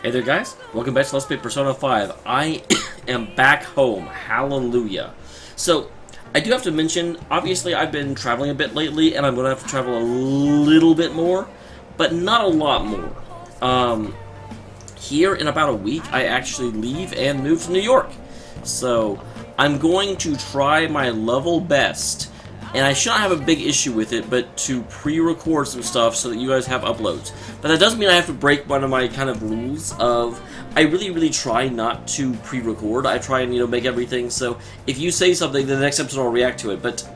Hey there guys, welcome back to Let's Play Persona 5. I am back home, hallelujah. So, I do have to mention, obviously I've been traveling a bit lately, and I'm going to have to travel a little bit more, but not a lot more. Here in about a week, I actually leave and move to New York. So, I'm going to try my level best, and I shouldn't have a big issue with it, but to pre-record some stuff so that you guys have uploads. But that doesn't mean I have to break one of my kind of rules of, I really try not to pre-record. I try and, make everything so if you say something, then the next episode I'll react to it. But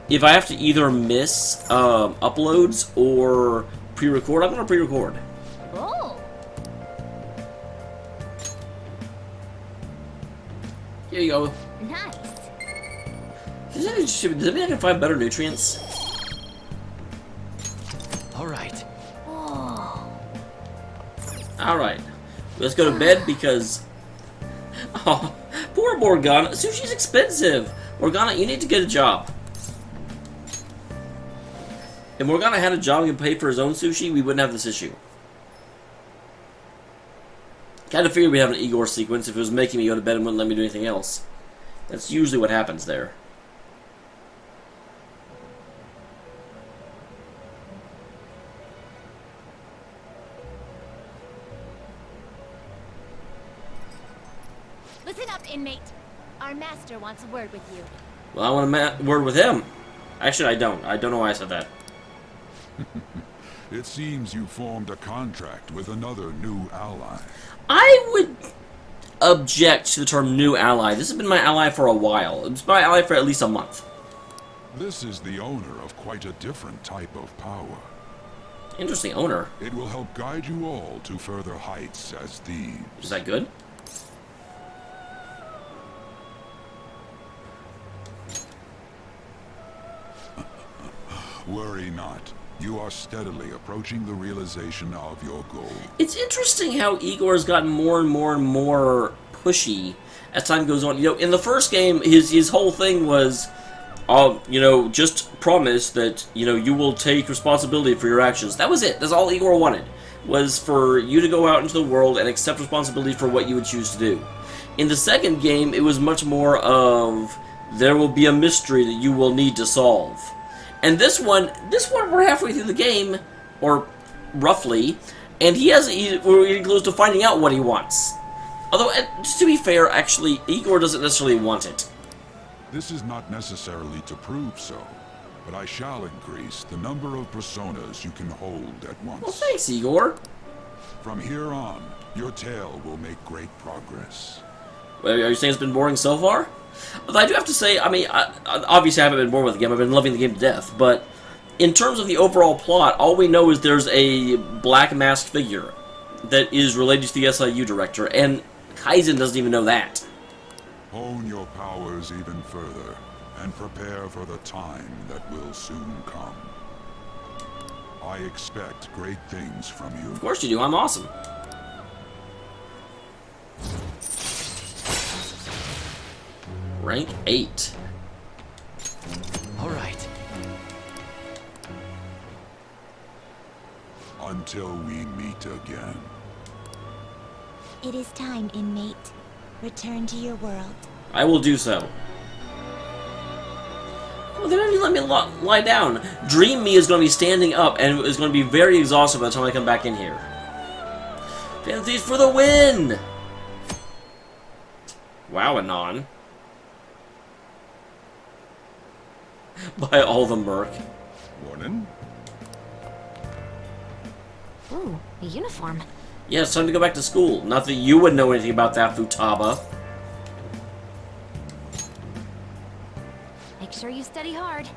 if I have to either miss uploads or pre-record, I'm going to pre-record. Oh. Here you go. Nice. Does that mean I can find better nutrients? Alright. Oh. Alright. Let's go to bed because... Oh, poor Morgana. Sushi's expensive. Morgana, you need to get a job. If Morgana had a job and could pay for his own sushi, we wouldn't have this issue. Kind of figured we'd have an Igor sequence if it was making me go to bed and wouldn't let me do anything else. That's usually what happens there. Listen up, inmate. Our master wants a word with you. Well, I want a word with him. Actually, I don't. I don't know why I said that. It seems you formed a contract with another new ally. I would object to the term new ally. This has been my ally for a while. It's my ally for at least a month. This is the owner of quite a different type of power. Interesting owner. It will help guide you all to further heights as thieves. Is that good? Worry not. You are steadily approaching the realization of your goal. It's interesting how Igor has gotten more and more pushy as time goes on. In the first game, his whole thing was, just promise that, you will take responsibility for your actions. That was it. That's all Igor wanted, was for you to go out into the world and accept responsibility for what you would choose to do. In the second game, it was much more of, there will be a mystery that you will need to solve. And this one, we're halfway through the game, or roughly, and we're getting close to finding out what he wants. Although, just to be fair, actually, Igor doesn't necessarily want it. This is not necessarily to prove so, but I shall increase the number of personas you can hold at once. Well, thanks, Igor. From here on, your tale will make great progress. Well, are you saying it's been boring so far? Although I do have to say, obviously I haven't been bored with the game, I've been loving the game to death, but in terms of the overall plot, all we know is there's a black masked figure that is related to the SIU director, and Kaizen doesn't even know that. Hone your powers even further, and prepare for the time that will soon come. I expect great things from you. Of course you do, I'm awesome. Rank 8. Alright. Until we meet again. It is time, inmate. Return to your world. I will do so. Well, they don't even let me lie down. Dream Me is going to be standing up and is going to be very exhausted by the time I come back in here. Fancies for the win! Wow, Anon. By all the murk. Morning. Ooh, a uniform. Yeah, it's time to go back to school. Not that you would know anything about that, Futaba. Make sure you study hard.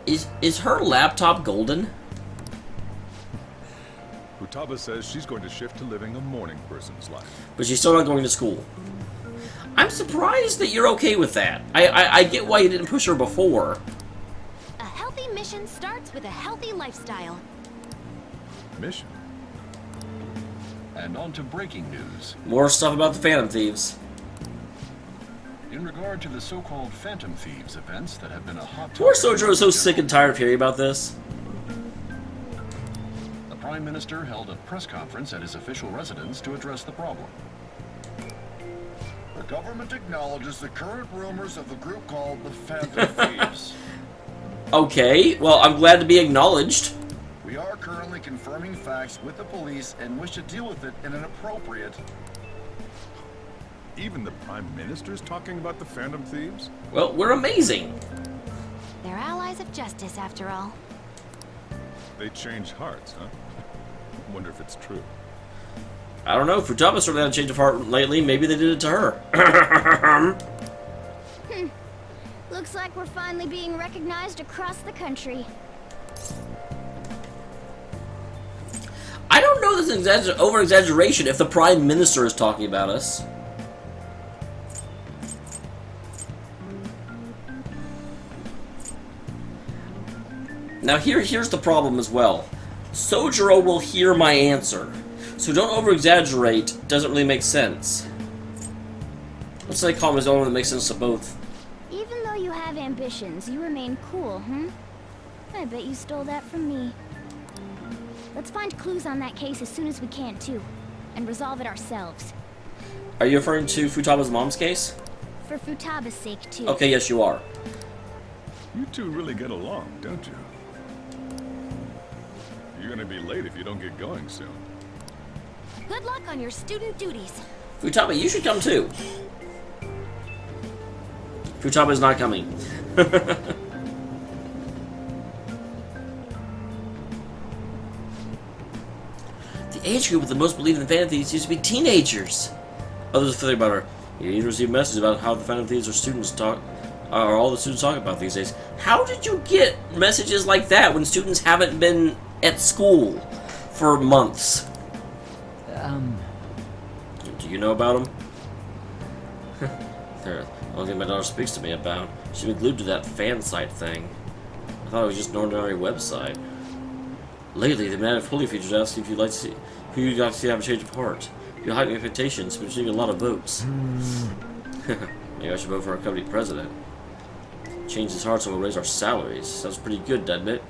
Is her laptop golden? Futaba says she's going to shift to living a morning person's life. But she's still not going to school. I'm surprised that you're okay with that. I get why you didn't push her before. A healthy mission starts with a healthy lifestyle. Mission. And on to breaking news. More stuff about the Phantom Thieves. In regard to the so-called Phantom Thieves events that have been a hot Poor topic Sojo is so sick and tired of hearing about this. The Prime Minister held a press conference at his official residence to address the problem. The government acknowledges the current rumors of the group called the Phantom Thieves. Okay, well, I'm glad to be acknowledged. We are currently confirming facts with the police and wish to deal with it in an appropriate... Even the Prime Minister's talking about the Phantom Thieves? Well, we're amazing. They're allies of justice, after all. They change hearts, huh? Wonder if it's true. I don't know. Futaba certainly had a change of heart lately. Maybe they did it to her. Looks like we're finally being recognized across the country. I don't know this is over-exaggeration if the Prime Minister is talking about us. Now here's the problem as well. Sojiro will hear my answer. So don't over-exaggerate, doesn't really make sense. Let's say calm his own that makes sense to both. Even though you have ambitions, you remain cool, I bet you stole that from me. Let's find clues on that case as soon as we can, too. And resolve it ourselves. Are you referring to Futaba's mom's case? For Futaba's sake, too. Okay, yes you are. You two really get along, don't you? You're gonna be late if you don't get going soon. Good luck on your student duties. Futaba, you should come too. Futaba's not coming. The age group with the most belief in the Phantom Thieves used to be teenagers. Others feel about her. You need to receive messages about how the Phantom Thieves are all the students talk about these days. How did you get messages like that when students haven't been at school for months? Do you know about them? They're the only thing my daughter speaks to me about. She's been glued to that fan site thing. I thought it was just an ordinary website. Lately, they've been added fully features asking if you'd like to see who you'd like to see have a change of heart. If you hide expectations, but you're getting a lot of votes. Maybe I should vote for our company president. Change his heart so we'll raise our salaries. Sounds pretty good, doesn't it?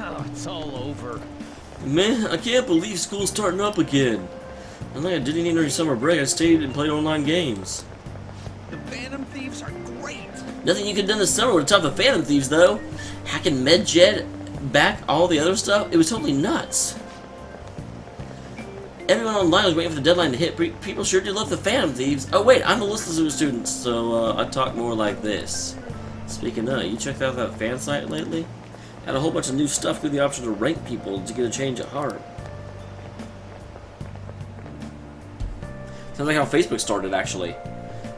Oh, it's all over. Man, I can't believe school's starting up again. And like I didn't need any summer break, I stayed and played online games. The Phantom Thieves are great. Nothing you could have done this summer would top the Phantom Thieves, though. Hacking MedJet, back all the other stuff, it was totally nuts. Everyone online was waiting for the deadline to hit. People sure do love the Phantom Thieves. Oh wait, I'm the listener of students, so I talk more like this. Speaking of, you checked out that fan site lately? Had a whole bunch of new stuff with the option to rank people to get a change of heart. Sounds like how Facebook started, actually.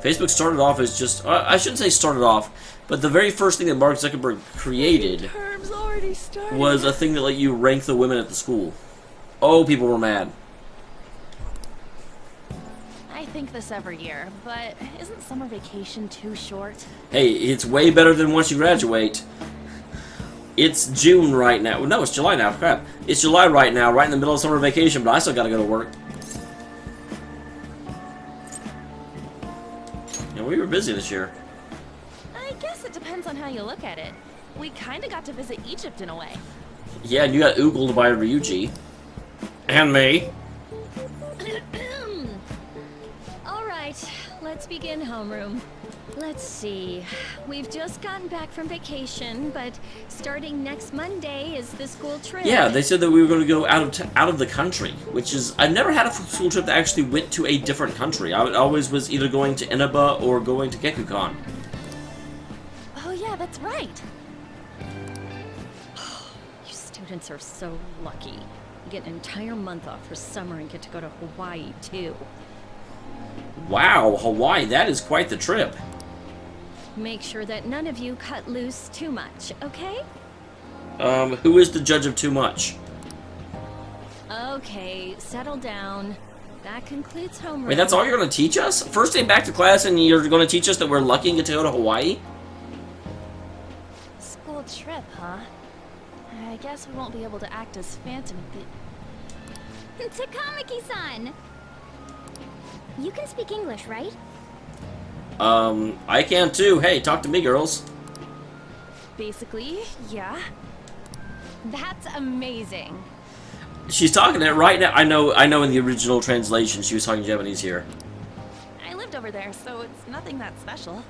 Facebook started off as just, I shouldn't say started off, but the very first thing that Mark Zuckerberg created was a thing that let you rank the women at the school. Oh, people were mad. I think this every year, but isn't summer vacation too short? Hey, it's way better than once you graduate. It's June right now. No, it's July now. Crap. It's July right now, right in the middle of summer vacation, but I still gotta go to work. Yeah, we were busy this year. I guess it depends on how you look at it. We kinda got to visit Egypt in a way. Yeah, and you got oogled by Ryuji. And me. Alright, let's begin homeroom. Let's see. We've just gotten back from vacation, but starting next Monday is the school trip. Yeah, they said that we were going to go out of the country, which is... I've never had a school trip that actually went to a different country. I always was either going to Inaba or going to Gekukan. Oh yeah, that's right. You students are so lucky. You get an entire month off for summer and get to go to Hawaii, too. Wow, Hawaii, that is quite the trip. Make sure that none of you cut loose too much, okay? Who is the judge of too much? Okay, settle down. That concludes homeroom. Wait, that's all you're going to teach us? First day back to class and you're going to teach us that we're lucky and get to go to Hawaii? School trip, huh? I guess we won't be able to act as Phantom Takamaki-san! You can speak English, right? I can too. Hey, talk to me, girls. Basically, yeah. That's amazing. She's talking it right now. I know in the original translation she was talking Japanese here. I lived over there, so it's nothing that special.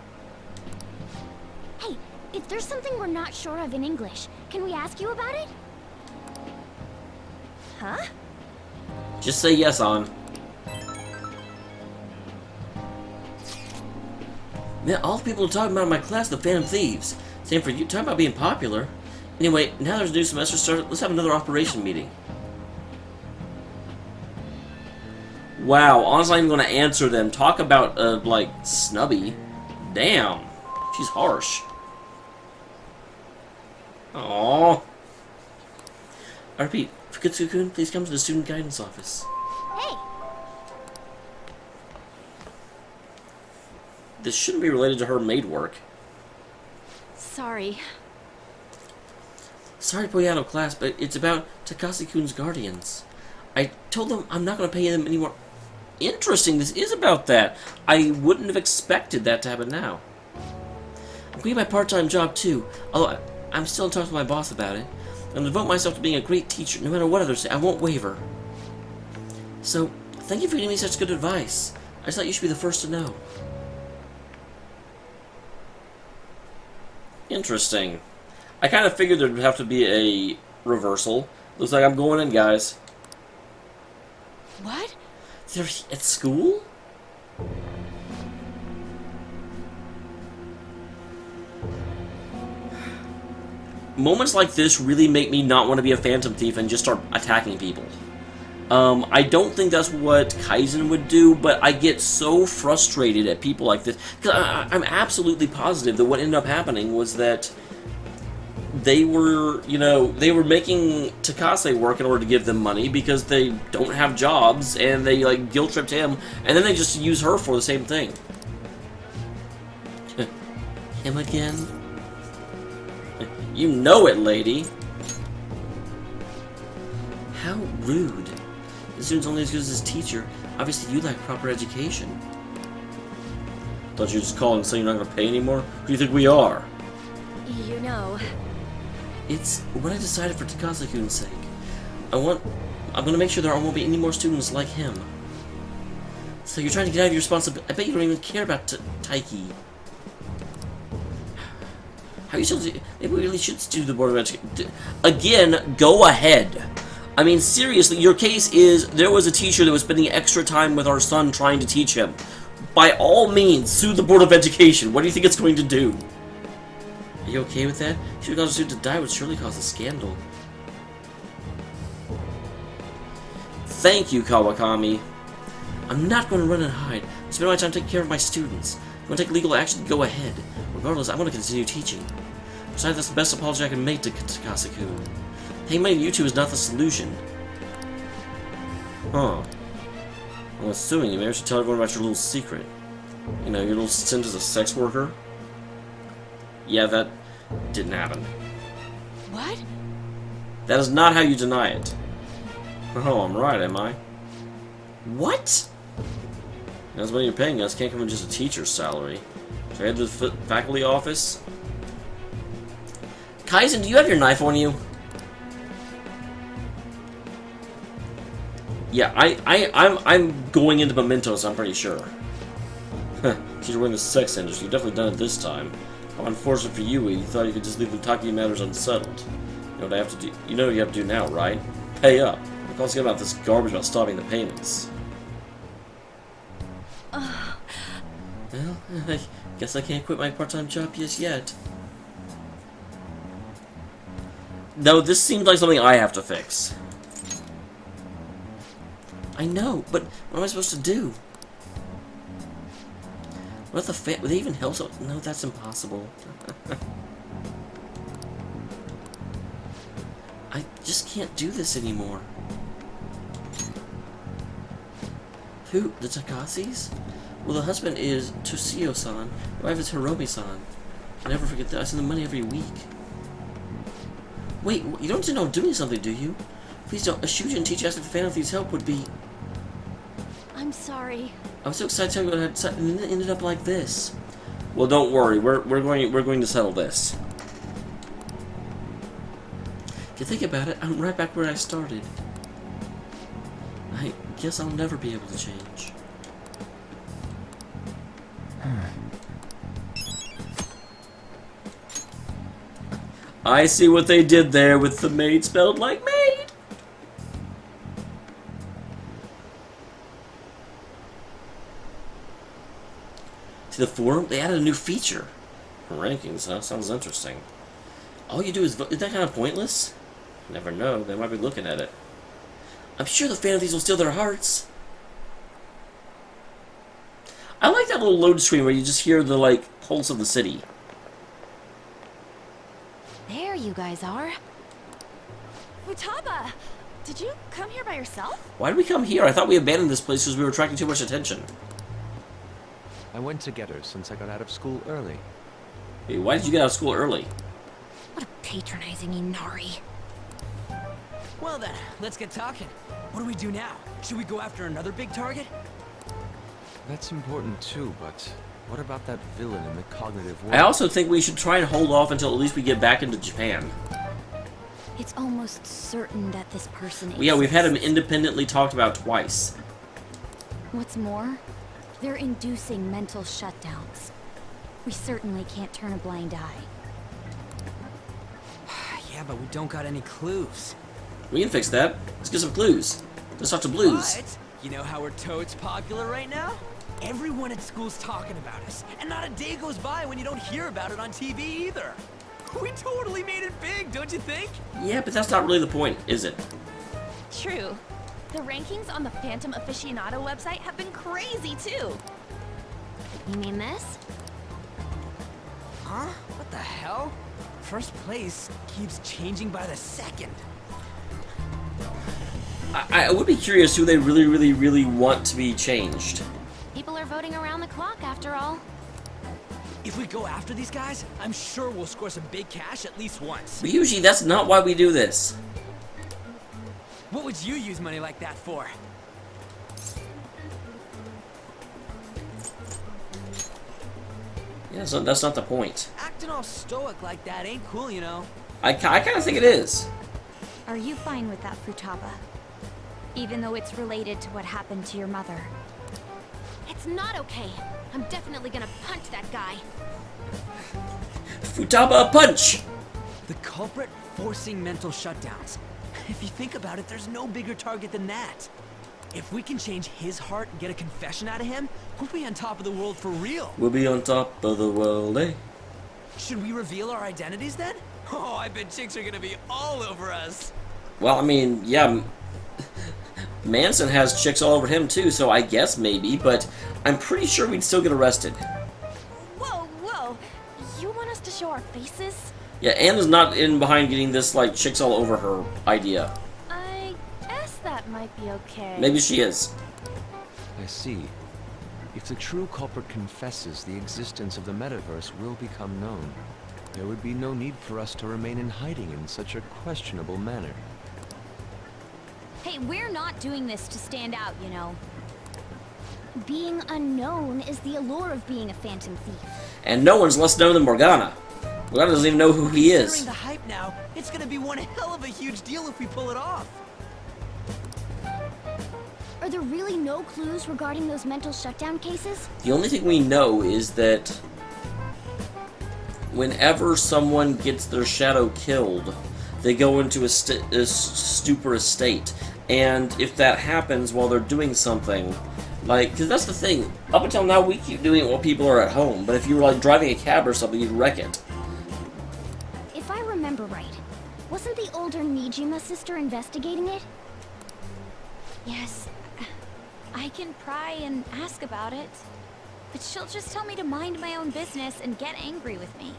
Hey, if there's something we're not sure of in English, can we ask you about it? Huh? Just say yes, on. Man, all the people are talking about in my class, the Phantom Thieves. Same for you. Talking about being popular. Anyway, now there's a new semester started. Let's have another operation meeting. Wow, honestly, I'm going to answer them. Talk about, like, snubby. Damn. She's harsh. Aww. I repeat, Fukutsu-kun, please come to the student guidance office. Hey! This shouldn't be related to her maid work. Sorry. Sorry to pull you out of class, but it's about Takase-kun's guardians. I told them I'm not going to pay them anymore. Interesting, this is about that. I wouldn't have expected that to happen now. I'm quitting my part-time job too, although I'm still in touch with my boss about it. I'm going to devote myself to being a great teacher, no matter what others say. I won't waver. So, thank you for giving me such good advice. I just thought you should be the first to know. Interesting. I kind of figured there would have to be a reversal. Looks like I'm going in, guys. What? They're at school? Moments like this really make me not want to be a phantom thief and just start attacking people. I don't think that's what Kaizen would do, but I get so frustrated at people like this. Because I'm absolutely positive that what ended up happening was that they were, you know, they were making Takase work in order to give them money because they don't have jobs, and they, like, guilt-tripped him, and then they just use her for the same thing. Him again? You know it, lady. How rude. The student's only as good as his teacher. Obviously, you lack proper education. Don't you just call and say you're not going to pay anymore? Who do you think we are? You know... It's what I decided for Takase-kun's sake. I'm going to make sure there won't be any more students like him. So you're trying to get out of your responsibility. I bet you don't even care about Taiki. How are you supposed to... Maybe we really should do the Board of Education. Again, go ahead. I mean, seriously, your case is there was a teacher that was spending extra time with our son trying to teach him. By all means, sue the Board of Education. What do you think it's going to do? Are you okay with that? Should have caused a student to die would surely cause a scandal. Thank you, Kawakami. I'm not going to run and hide. I spend my time taking care of my students. If you want to take legal action, go ahead. Regardless, I want to continue teaching. Besides, that's the best apology I can make to Takase-kun. Paying money to you two is not the solution. Huh. Well, assuming you, maybe I should tell everyone about your little secret. You know, your little stint as a sex worker. Yeah, that didn't happen. What? That is not how you deny it. Oh, I'm right, am I? What? That's what you're paying us. Can't come from just a teacher's salary. So I head to the faculty office. Kaizen, do you have your knife on you? Yeah, I'm going into mementos, I'm pretty sure. She's wearing the sex industry. You've definitely done it this time. How unfortunate for you, you thought you could just leave the Taki matters unsettled. You know what I have to do? You know what you have to do now, right? Pay up. I'm calling about this garbage about stopping the payments. Well, I guess I can't quit my part-time job just yet. No, this seems like something I have to fix. I know, but what am I supposed to do? What if would they even help? No, that's impossible. I just can't do this anymore. Who? The Takases? Well, the husband is Toshio-san. The wife is Hiromi-san. I never forget that. I send them money every week. Wait, you don't know I'm doing something, do you? Please don't. A Shujin teacher asking if the Phantom Thieves' help would be... I'm sorry. I was so excited to tell you what had, and it ended up like this. Well, don't worry. We're going to settle this. If you think about it, I'm right back where I started. I guess I'll never be able to change. I see what they did there with the maid spelled like maid. To the forum, they added a new feature. Rankings, huh? Sounds interesting. All you do is vote. Isn't that kind of pointless? Never know. They might be looking at it. I'm sure the fan of these will steal their hearts. I like that little load screen where you just hear the, like, pulse of the city. There you guys are. Futaba! Did you come here by yourself? Why did we come here? I thought we abandoned this place because we were attracting too much attention. I went to get her since I got out of school early. Hey, why did you get out of school early? What a patronizing Inari. Well then, let's get talking. What do we do now? Should we go after another big target? That's important too, but what about that villain in the cognitive world? I also think we should try and hold off until at least we get back into Japan. It's almost certain that this person exists. Yeah, we've had him independently talked about twice. What's more, they're inducing mental shutdowns. We certainly can't turn a blind eye. Yeah, but we don't got any clues. We can fix that. Let's get some clues. Let's talk to Blues. But, you know how we're totes popular right now? Everyone at school's talking about us, and not a day goes by when you don't hear about it on TV either. We totally made it big, don't you think? Yeah, but that's not really the point, is it? True. The rankings on the Phantom Aficionado website have been crazy, too. You mean this? Huh? What the hell? First place keeps changing by the second. I would be curious who they really want to be changed. People are voting around the clock, after all. If we go after these guys, I'm sure we'll score some big cash at least once. But usually that's not why we do this. What would you use money like that for? Yeah, so that's not the point. Acting all stoic like that ain't cool, you know. I kind of think it is. Are you fine with that, Futaba? Even though it's related to what happened to your mother. It's not okay. I'm definitely gonna punch that guy. Futaba punch! The culprit forcing mental shutdowns. If you think about it, there's no bigger target than that. If we can change his heart and get a confession out of him, we'll be on top of the world for real. We'll be on top of the world, eh? Should we reveal our identities then? Oh, I bet chicks are gonna be all over us. Well, I mean, yeah, Manson has chicks all over him too, so I guess maybe, but I'm pretty sure we'd still get arrested. Whoa, whoa. You want us to show our faces? Yeah, Anna's not in behind getting this, like, chicks all over her idea. I guess that might be okay. Maybe she is. I see. If the true culprit confesses, the existence of the metaverse will become known. There would be no need for us to remain in hiding in such a questionable manner. Hey, we're not doing this to stand out, you know. Being unknown is the allure of being a phantom thief. And no one's less known than Morgana. Morgana doesn't even know who he is. Considering the hype now, it's gonna be one hell of a huge deal if we pull it off. Are there really no clues regarding those mental shutdown cases? The only thing we know is that whenever someone gets their shadow killed, they go into a stupor state. And if that happens while they're doing something, like, because that's the thing, up until now we keep doing it while people are at home, but if you were like driving a cab or something, you'd wreck it. If I remember right, wasn't the older Nijima sister investigating it? Yes. I can pry and ask about it. But she'll just tell me to mind my own business and get angry with me.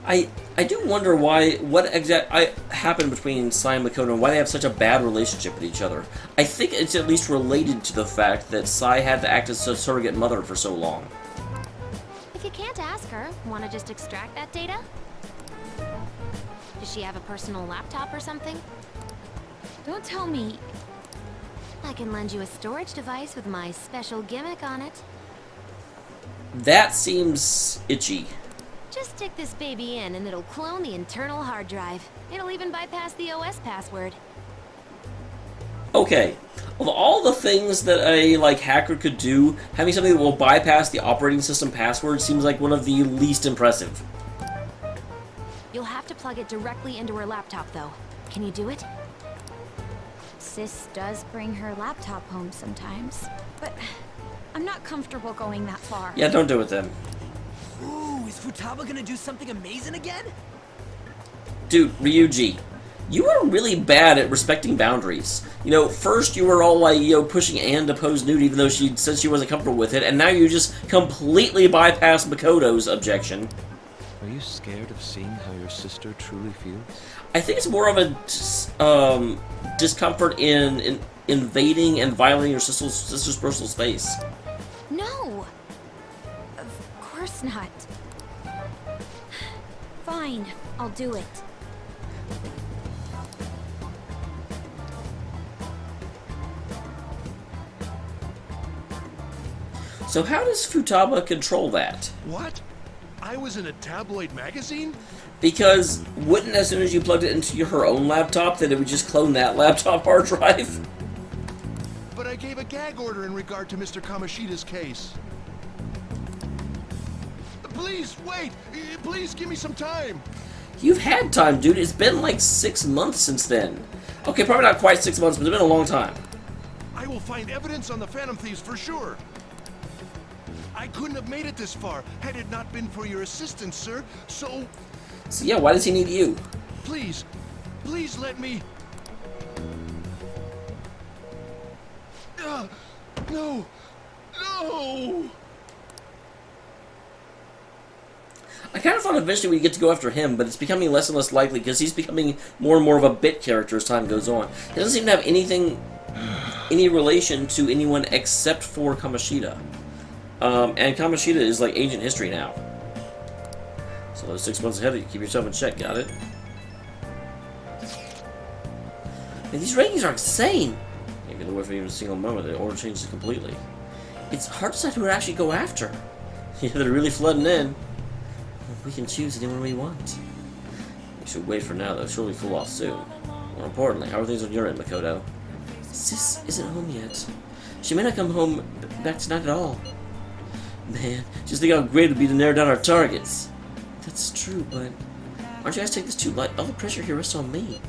I do wonder what happened between Sai and Makoto and why they have such a bad relationship with each other. I think it's at least related to the fact that Sai had to act as a surrogate mother for so long. If you can't ask her, want to just extract that data? Does she have a personal laptop or something? Don't tell me... I can lend you a storage device with my special gimmick on it. That seems itchy. Just stick this baby in and it'll clone the internal hard drive. It'll even bypass the OS password. Okay, of all the things that a hacker could do, having something that will bypass the operating system password seems like one of the least impressive. You'll have to plug it directly into her laptop, though. Can you do it? Sis does bring her laptop home sometimes, but I'm not comfortable going that far. Yeah, don't do it then. Ooh, is Futaba gonna do something amazing again? Dude, Ryuji, you are really bad at respecting boundaries. You know, first you were all like, pushing Anne to pose nude even though she said she wasn't comfortable with it, and now you just completely bypassed Makoto's objection. Are you scared of seeing how your sister truly feels? I think it's more of a discomfort in invading and violating your sister's personal space. No! Of course not. Fine, I'll do it. So how does Futaba control that? What? I was in a tabloid magazine? Because wouldn't, as soon as you plugged it into her own laptop, that it would just clone that laptop hard drive? But I gave a gag order in regard to Mr. Kamoshida's case. Please, wait! Please give me some time! You've had time, dude. It's been like 6 months since then. Okay, probably not quite 6 months, but it's been a long time. I will find evidence on the Phantom Thieves for sure. I couldn't have made it this far had it not been for your assistance, sir. So yeah, why does he need you? Please, please let me... No! No! I kind of thought eventually we'd get to go after him, but it's becoming less and less likely because he's becoming more and more of a bit character as time goes on. He doesn't seem to have any relation to anyone except for Kamoshida. And Kamoshida is like ancient history now. So those 6 months ahead of you, keep yourself in check, got it? Man, these rankings are insane! Can't get away from even a single moment, the order changes completely. It's hard to decide who to actually go after. Yeah, they're really flooding in. We can choose anyone we want. We should wait for now, though. She'll be full off soon. More importantly, how are things on your end, Makoto? Sis isn't home yet. She may not come home back tonight at all. Man, just think how great it would be to narrow down our targets. That's true, but aren't you guys taking this too light? All the pressure here rests on me.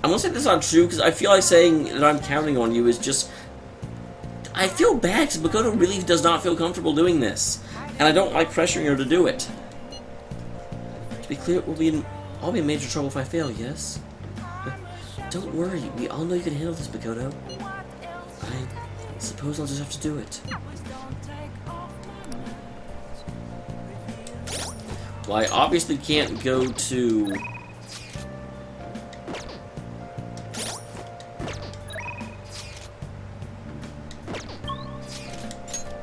I'm gonna say this is not true because I feel like saying that I'm counting on you is just. I feel bad because Makoto really does not feel comfortable doing this, and I don't like pressuring her to do it. To be clear, I'll be in major trouble if I fail. Yes. Don't worry, we all know you can handle this, Makoto. I suppose I'll just have to do it. Well, I obviously can't go to...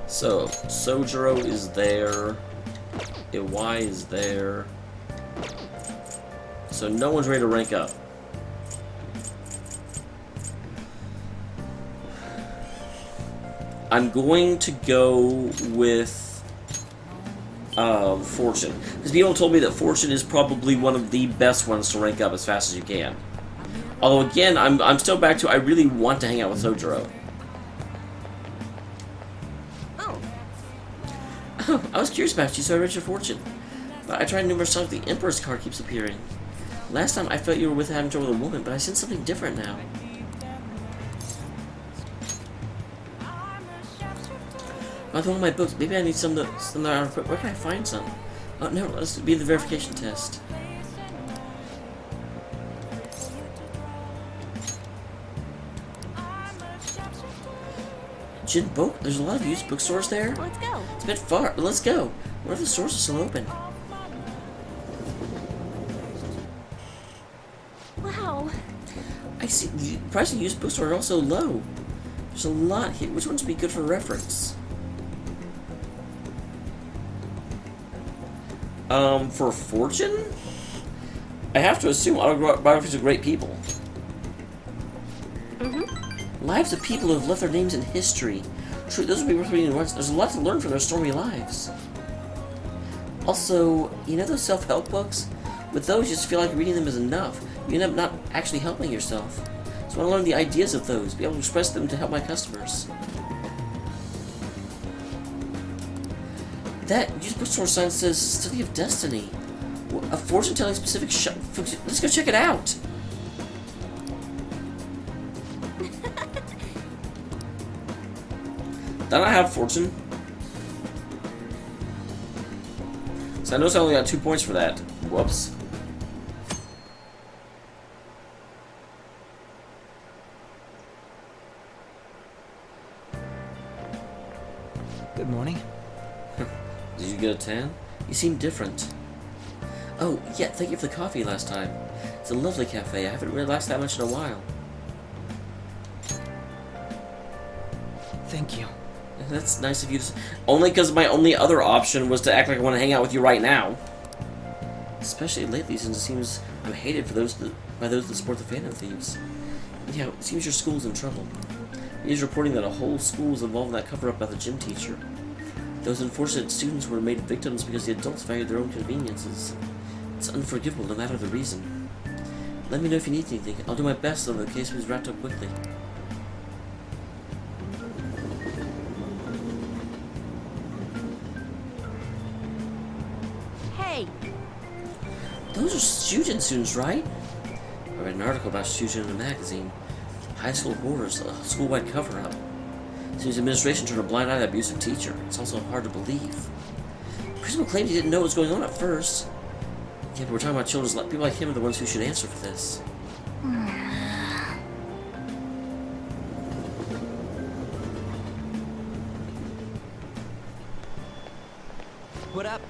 So, Sojiro is there. Iwai is there. So no one's ready to rank up. I'm going to go with Fortune, because people told me that Fortune is probably one of the best ones to rank up as fast as you can. Although again, I'm still back to I really want to hang out with Sojiro. Oh, I was curious about you, so I read your Fortune. But I tried numerous times. The Emperor's card keeps appearing. Last time I felt you were with having trouble with a woman, but I sense something different now. By one of my books, maybe I need some that are... Where can I find some? Oh, no, let's be the verification test. Jin Book? There's a lot of used bookstores there? Let's go. It's a bit far, but let's go. What if the stores are still open? Wow. I see. The price of used bookstores are also low. There's a lot here. Which ones would be good for reference? For Fortune? I have to assume autobiographies of great people. Lives of people who have left their names in history. True, those would be worth reading once. There's a lot to learn from their stormy lives. Also, you know those self-help books? With those, you just feel like reading them is enough. You end up not actually helping yourself. So I want to learn the ideas of those, be able to express them to help my customers. That used bookstore sign says Study of Destiny. A fortune-telling specific shop. Let's go check it out. Don't I have fortune? So I noticed I only got 2 points for that. Whoops. Good morning. Did you get a tan? You seem different. Oh, yeah, thank you for the coffee last time. It's a lovely cafe. I haven't relaxed that much in a while. Thank you. That's nice of you to... Only because my only other option was to act like I want to hang out with you right now. Especially lately, since it seems I'm hated by those that support the Phantom Thieves. Yeah, it seems your school's in trouble. It is reporting that a whole school is involved in that cover-up by the gym teacher. Those unfortunate students were made victims because the adults valued their own conveniences. It's unforgivable no matter the reason. Let me know if you need anything. I'll do my best so the case was wrapped up quickly. Hey! Those are Shujin students, right? I read an article about Shujin in a magazine. High school horrors, a school-wide cover-up. Seems the administration turned a blind eye to the abusive teacher. It's also hard to believe. Principal claimed he didn't know what was going on at first. Yeah, but we're talking about children's lives. People like him are the ones who should answer for this. What up?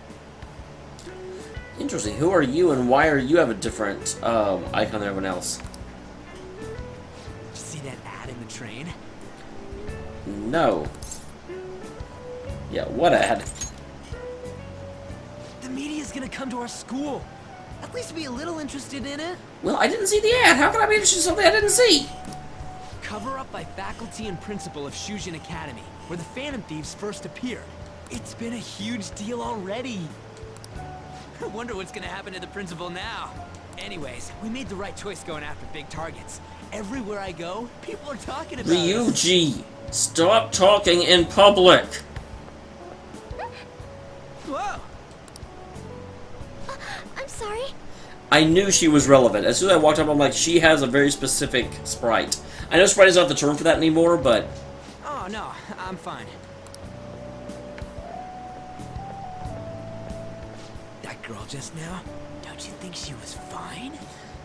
Interesting. Who are you and why are you have a different icon than everyone else? See that ad in the train? No. Yeah, what ad? The media's gonna come to our school. At least be a little interested in it. Well, I didn't see the ad. How can I be interested in something I didn't see? Cover up by faculty and principal of Shujin Academy, where the Phantom Thieves first appear. It's been a huge deal already. I wonder what's gonna happen to the principal now. Anyways, we made the right choice going after big targets. Everywhere I go, people are talking about Ryuji, stop talking in public. Whoa! I'm sorry. I knew she was relevant. As soon as I walked up, I'm like, she has a very specific sprite. I know sprite is not the term for that anymore, but... Oh, no, I'm fine. That girl just now, don't you think she was fine?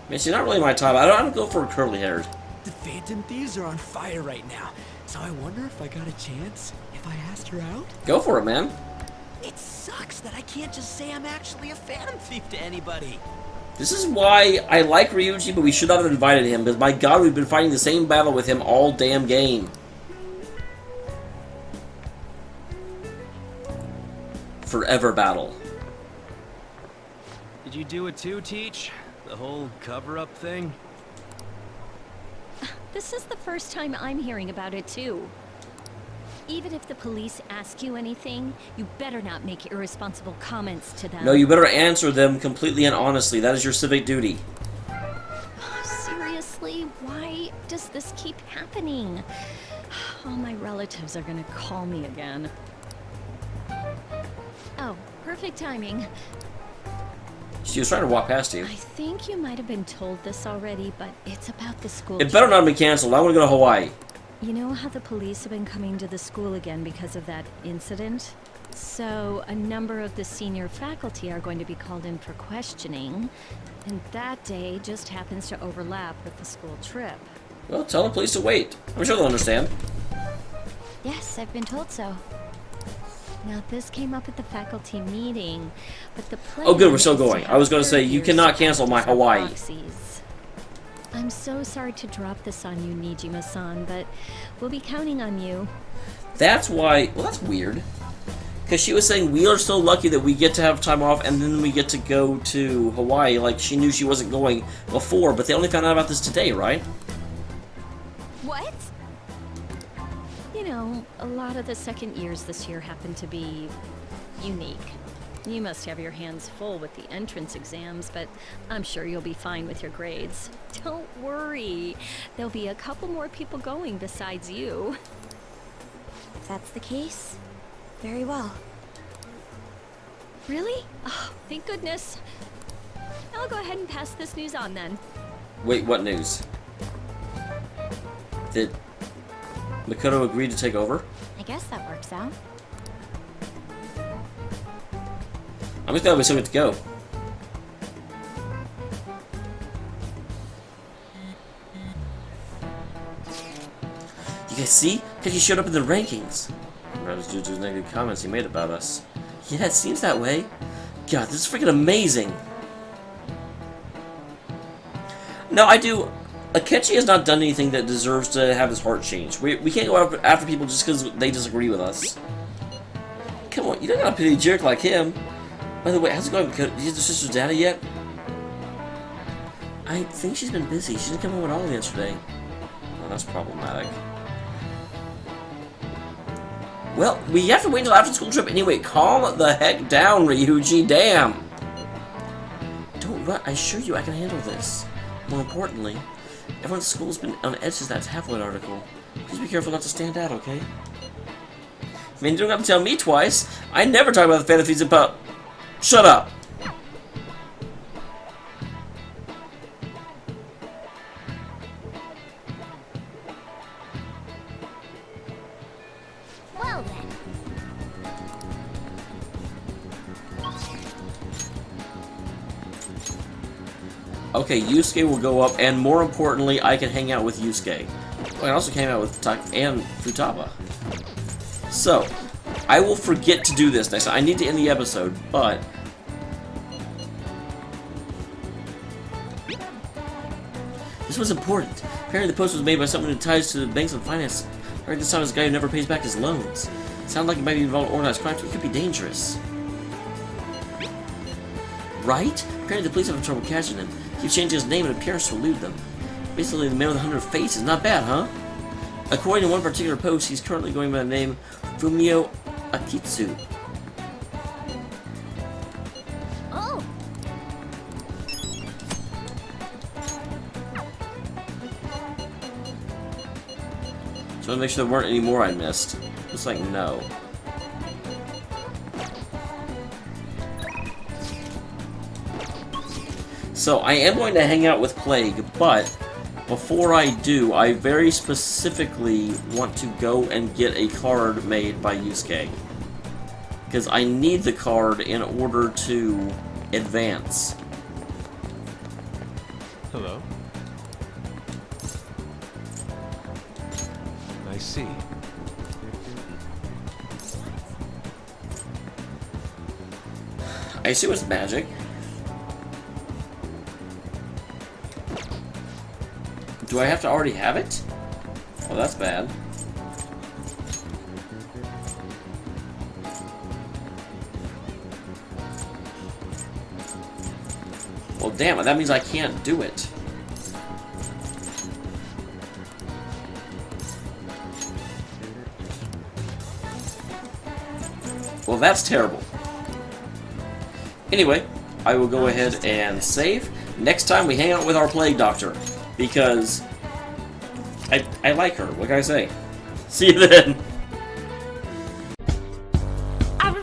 Man, she's not really my type. I don't go for curly haired. The Phantom Thieves are on fire right now, so I wonder if I got a chance if I asked her out? Go for it, man. It sucks that I can't just say I'm actually a Phantom Thief to anybody. This is why I like Ryuji, but we should not have invited him, because my god, we've been fighting the same battle with him all damn game. Forever battle. Did you do it too, Teach? The whole cover-up thing? This is the first time I'm hearing about it, too. Even if the police ask you anything, you better not make irresponsible comments to them. No, you better answer them completely and honestly. That is your civic duty. Seriously? Why does this keep happening? All my relatives are gonna call me again. Oh, perfect timing. She was trying to walk past you. I think you might have been told this already, but it's about the school. It better not be canceled. I want to go to Hawaii. You know how the police have been coming to the school again because of that incident? So, a number of the senior faculty are going to be called in for questioning, and that day just happens to overlap with the school trip. Well, tell the police to wait. I'm sure they'll understand. Yes, I've been told so. Now, this came up at the faculty meeting, but the plan Oh, good, we're still is to going. have I was going to say, you third cannot years cancel my practice Hawaii. proxies. I'm so sorry to drop this on you, Nijima-san, but we'll be counting on you. That's why... Well, that's weird. Because she was saying we are so lucky that we get to have time off and then we get to go to Hawaii. Like, she knew she wasn't going before, but they only found out about this today, right? What? You know, a lot of the second years this year happen to be unique. You must have your hands full with the entrance exams, but I'm sure you'll be fine with your grades. Don't worry. There'll be a couple more people going besides you. If that's the case, very well. Really? Oh, thank goodness. I'll go ahead and pass this news on then. Wait, what news? Did Makoto agree to take over? I guess that works out. I'm just glad we still get to go. You guys see? Because you showed up in the rankings. That was due to those negative comments he made about us. Yeah, it seems that way. God, this is freaking amazing. No, I do. Akechi has not done anything that deserves to have his heart changed. We can't go after people just because they disagree with us. Come on, you don't gotta pity a jerk like him. By the way, how's it going? Did you get the sister's data yet? I think she's been busy. She didn't come home at all yesterday. Well, that's problematic. Well, we have to wait until after school trip anyway. Calm the heck down, Ryuji. Damn. Don't run. I assure you I can handle this. More importantly, everyone at school has been on edge since that tabloid article. Please be careful not to stand out, okay? I mean, you don't have to tell me twice. I never talk about the fantasies about... Shut up! Well then. Okay, Yusuke will go up, and more importantly, I can hang out with Yusuke. Well, I can also hang out with and Futaba. So, I will forget to do this next time. I need to end the episode, but... This was important. Apparently the post was made by someone who ties to the banks and finance. I heard this time is a guy who never pays back his loans. Sounds like he might be involved in organized crime, too. It could be dangerous. Right? Apparently the police have trouble catching him. He keeps changing his name and appearance to elude them. Basically, the man with 100 faces. Not bad, huh? According to one particular post, he's currently going by the name Fumio Akitsu. Oh! So I want to make sure there weren't any more I missed. Looks like no. So I am going to hang out with Plague, but before I do, I very specifically want to go and get a card made by Yusuke. Because I need the card in order to advance. Hello? I see. I assume it's magic. Do I have to already have it? Oh, that's bad. Well, damn it, that means I can't do it. Well, that's terrible. Anyway, I will go ahead and save. Next time we hang out with our Plague Doctor. Because I like her, what can I say? See you then! I'm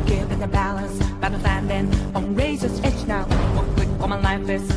giving a balance, battle standing on razor's edge now. One click on my life is